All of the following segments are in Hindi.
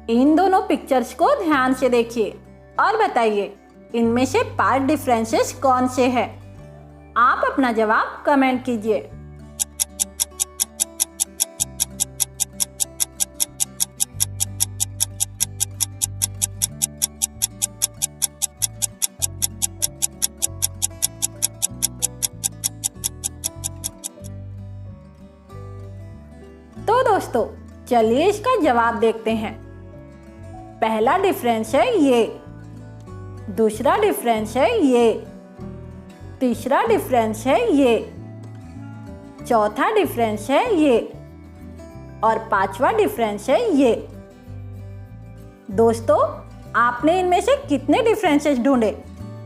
इन दोनों पिक्चर्स को ध्यान से देखिए और बताइए इनमें से पार्ट डिफरेंसेस कौन से हैं। आप अपना जवाब कमेंट कीजिए। तो दोस्तों चलिए इसका जवाब देखते हैं। पहला डिफरेंस है ये, दूसरा डिफरेंस है ये, तीसरा डिफरेंस है ये, चौथा डिफरेंस है ये और पांचवा डिफरेंस है ये। दोस्तों आपने इनमें से कितने डिफरेंसेस ढूंढे,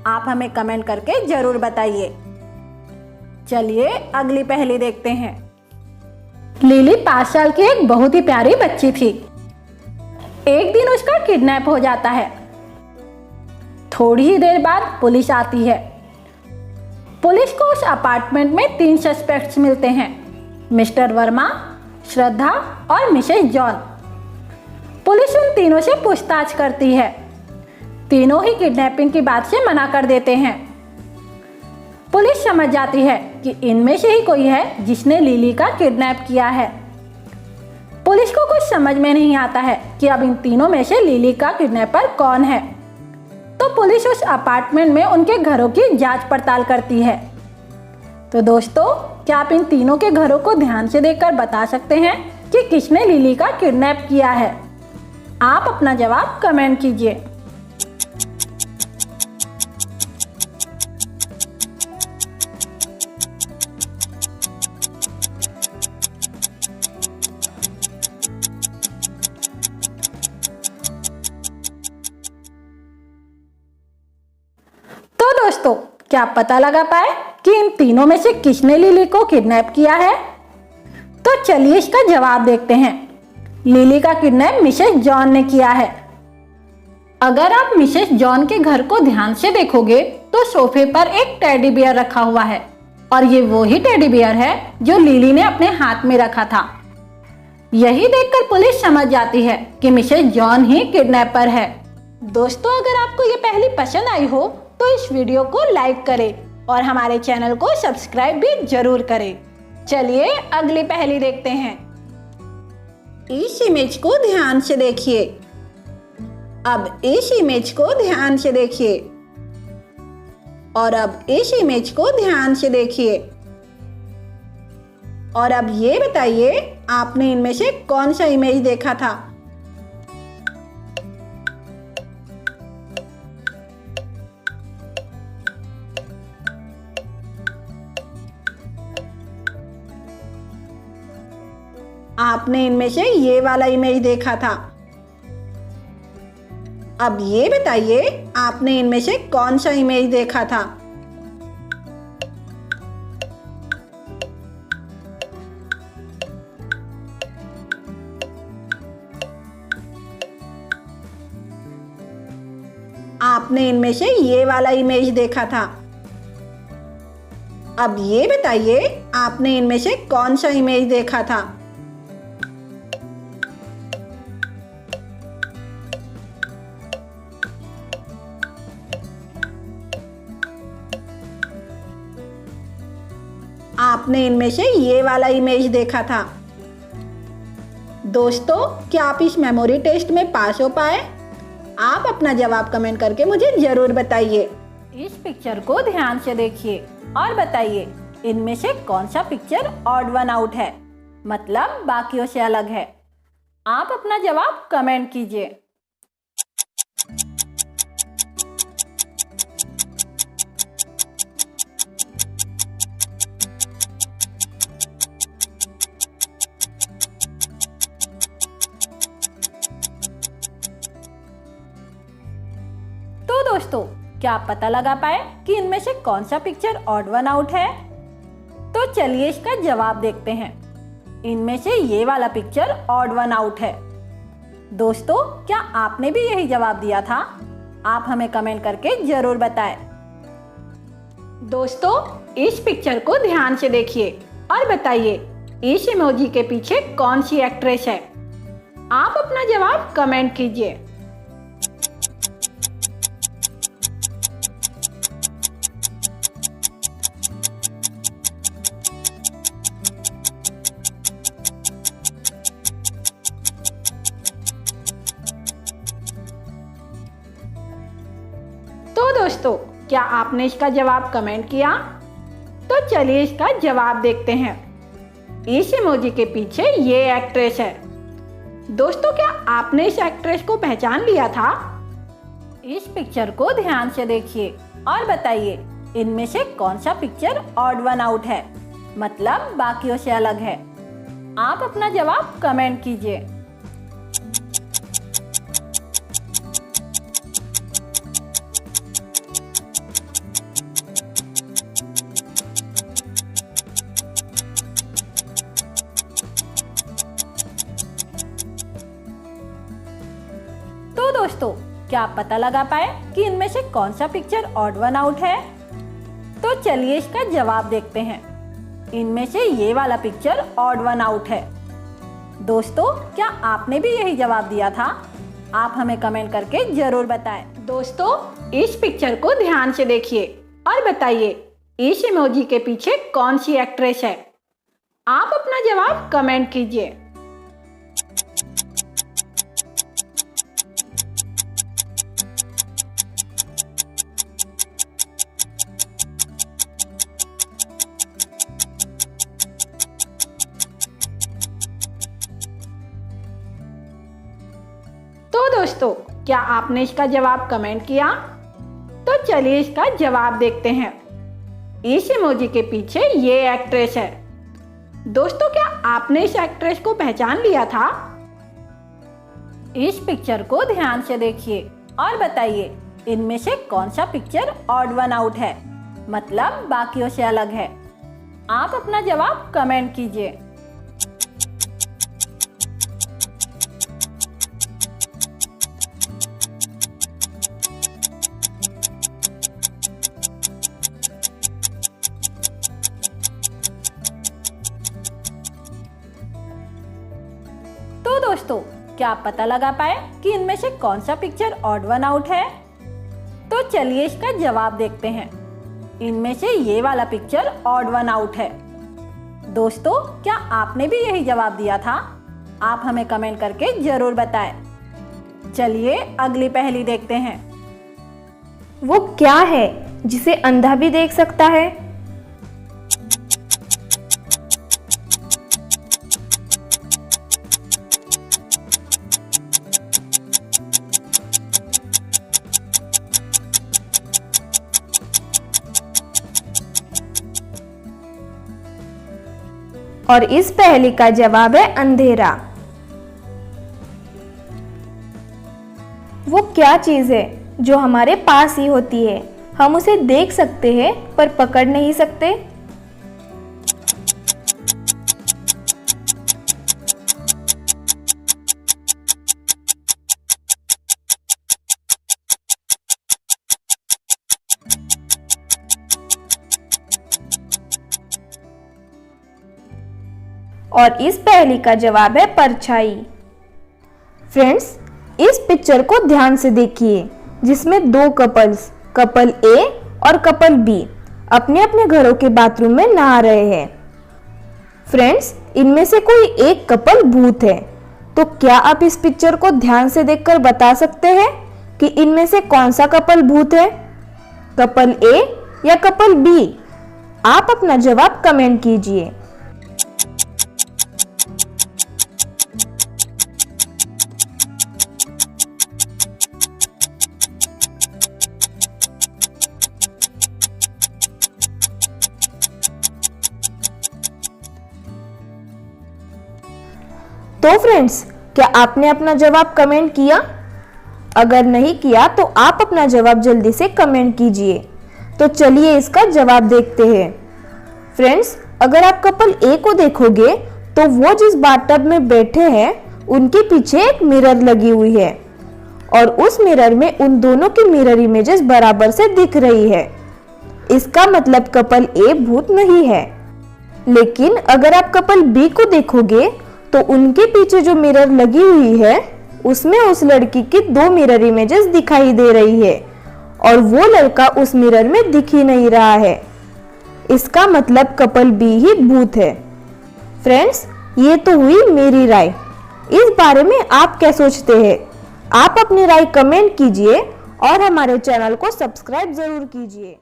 आप हमें कमेंट करके जरूर बताइए। चलिए अगली पहेली देखते हैं। लिली 5 साल की एक बहुत ही प्यारी बच्ची थी। एक दिन उसका किडनैप हो जाता है। थोड़ी ही देर बाद पुलिस आती है। पुलिस को उस अपार्टमेंट में 3 सस्पेक्ट्स मिलते हैं, मिस्टर वर्मा, श्रद्धा और मिसेस जॉन। पुलिस उन तीनों से पूछताछ करती है। तीनों ही किडनैपिंग की बात से मना कर देते हैं। पुलिस समझ जाती है कि इनमें से ही कोई है जिसने लिली का किडनैप किया है। पुलिस को कुछ समझ में नहीं आता है कि अब इन तीनों में से लिली का किडनैपर कौन है। तो पुलिस उस अपार्टमेंट में उनके घरों की जांच पड़ताल करती है। तो दोस्तों क्या आप इन तीनों के घरों को ध्यान से देखकर बता सकते हैं कि किसने लिली का किडनैप किया है? आप अपना जवाब कमेंट कीजिए। दोस्तों क्या आप पता लगा पाए कि इन तीनों में से किसने लिली को किडनैप किया है? तो चलिए इसका जवाब देखते हैं। लिली का किडनैप मिसेस जॉन ने किया है। अगर आप मिसेस जॉन के घर को ध्यान से देखोगे तो सोफे पर एक टेडी बियर रखा हुआ है और ये वही टेडी बियर है जो लिली ने अपने हाथ में रखा था। यही देखकर पुलिस समझ जाती है कि मिसेस जॉन ही किडनैपर है। दोस्तों अगर आपको ये पहेली पसंद आई हो तो इस वीडियो को लाइक करें और हमारे चैनल को सब्सक्राइब भी जरूर करें। चलिए अगली पहेली देखते हैं। इस इमेज को ध्यान से देखिए। अब इस इमेज को ध्यान से देखिए और अब इस इमेज को ध्यान से देखिए और अब ये बताइए आपने इनमें से कौन सा इमेज देखा था? आपने इनमें से ये वाला इमेज देखा था। अब ये बताइए आपने इनमें से कौन सा इमेज देखा था? आपने इनमें से ये वाला इमेज देखा था। अब ये बताइए आपने इनमें से कौन सा इमेज देखा था? आपने इनमें से ये वाला इमेज देखा था। दोस्तों क्या आप इस मेमोरी टेस्ट में पास हो पाए? आप अपना जवाब कमेंट करके मुझे जरूर बताइए। इस पिक्चर को ध्यान से देखिए और बताइए इनमें से कौन सा पिक्चर ऑड वन आउट है, मतलब बाकियों से अलग है। आप अपना जवाब कमेंट कीजिए। दोस्तों क्या आप पता लगा पाए कि इनमें से कौन सा पिक्चर ऑड वन आउट है? तो चलिए इसका जवाब देखते हैं। इनमें से ये वाला पिक्चर ऑड वन आउट है। दोस्तों क्या आपने भी यही जवाब दिया था? आप हमें कमेंट करके जरूर बताएं। दोस्तों इस पिक्चर को ध्यान से देखिए और बताइए इस इमोजी के पीछे कौन सी एक्ट्रेस है। आप अपना जवाब कमेंट कीजिए। तो दोस्तों, क्या आपने इसका जवाब कमेंट किया? तो चलिए इसका जवाब देखते हैं। इस इमोजी के पीछे ये एक्ट्रेस है। दोस्तों, क्या आपने इस एक्ट्रेस को पहचान लिया था? इस पिक्चर को ध्यान से देखिए और बताइए इनमें से कौन सा पिक्चर ऑड वन आउट है, मतलब बाकियों से अलग है। आप अपना जवाब कमेंट कीजिए। तो दोस्तों, क्या आप पता लगा पाए कि इनमें से कौन सा पिक्चर ऑड वन आउट है? तो चलिए इसका जवाब देखते हैं। इनमें से ये वाला पिक्चर ऑड वन आउट है। दोस्तों, क्या आपने भी यही जवाब दिया था? आप हमें कमेंट करके जरूर बताएं। दोस्तों, इस पिक्चर को ध्यान से देखिए और बताइए इस इमोजी के पीछे कौन सी एक्ट्रेस है। आप अपना जवाब कमेंट कीजिए। तो दोस्तों, क्या आपने इसका जवाब कमेंट किया? तो चलिए इसका जवाब देखते हैं। इस इमोजी के पीछे ये एक्ट्रेस है। दोस्तों, क्या आपने इस एक्ट्रेस को पहचान लिया था? इस पिक्चर को ध्यान से देखिए और बताइए इनमें से कौन सा पिक्चर ऑड वन आउट है, मतलब बाकियों से अलग है। आप अपना जवाब कमेंट कीजिए। तो दोस्तों, क्या आप पता लगा पाए कि इनमें से कौन सा पिक्चर ऑड वन आउट है? तो चलिए इसका जवाब देखते हैं। इनमें से ये वाला पिक्चर ऑड वन आउट है। दोस्तों, क्या आपने भी यही जवाब दिया था? आप हमें कमेंट करके जरूर बताएं। चलिए अगली पहेली देखते हैं। वो क्या है जिसे अंधा भी देख सकता है? और इस पहेली का जवाब है अंधेरा। वो क्या चीज है जो हमारे पास ही होती है, हम उसे देख सकते हैं पर पकड़ नहीं सकते? और इस पहेली का जवाब है परछाई। फ्रेंड्स, इस पिक्चर को ध्यान से देखिए जिसमें दो कपल्स, कपल ए और कपल बी अपने अपने घरों के बाथरूम में नहा रहे हैं। फ्रेंड्स, इनमें से कोई एक कपल भूत है। तो क्या आप इस पिक्चर को ध्यान से देखकर बता सकते हैं कि इनमें से कौन सा कपल भूत है, कपल ए या कपल बी? आप अपना जवाब कमेंट कीजिए। तो फ्रेंड्स, क्या आपने अपना जवाब कमेंट किया? अगर नहीं किया तो आप अपना जवाब जल्दी से कमेंट कीजिए। तो चलिए इसका जवाब देखते हैं। फ्रेंड्स, अगर आप कपल ए को देखोगे तो वो जिस बाथटब में बैठे हैं उनके पीछे एक मिरर लगी हुई है और उस मिरर में उन दोनों की मिरर इमेजेस बराबर से दिख रही है। इसका मतलब कपल ए भूत नहीं है। लेकिन अगर आप कपल बी को देखोगे तो उनके पीछे जो मिरर लगी हुई है उसमें उस लड़की की 2 मिरर इमेजेस दिखाई दे रही है और वो लड़का उस मिरर में दिख ही नहीं रहा है। इसका मतलब कपल बी ही भूत है। फ्रेंड्स, ये तो हुई मेरी राय। इस बारे में आप क्या सोचते हैं? आप अपनी राय कमेंट कीजिए और हमारे चैनल को सब्सक्राइब जरूर कीजिए।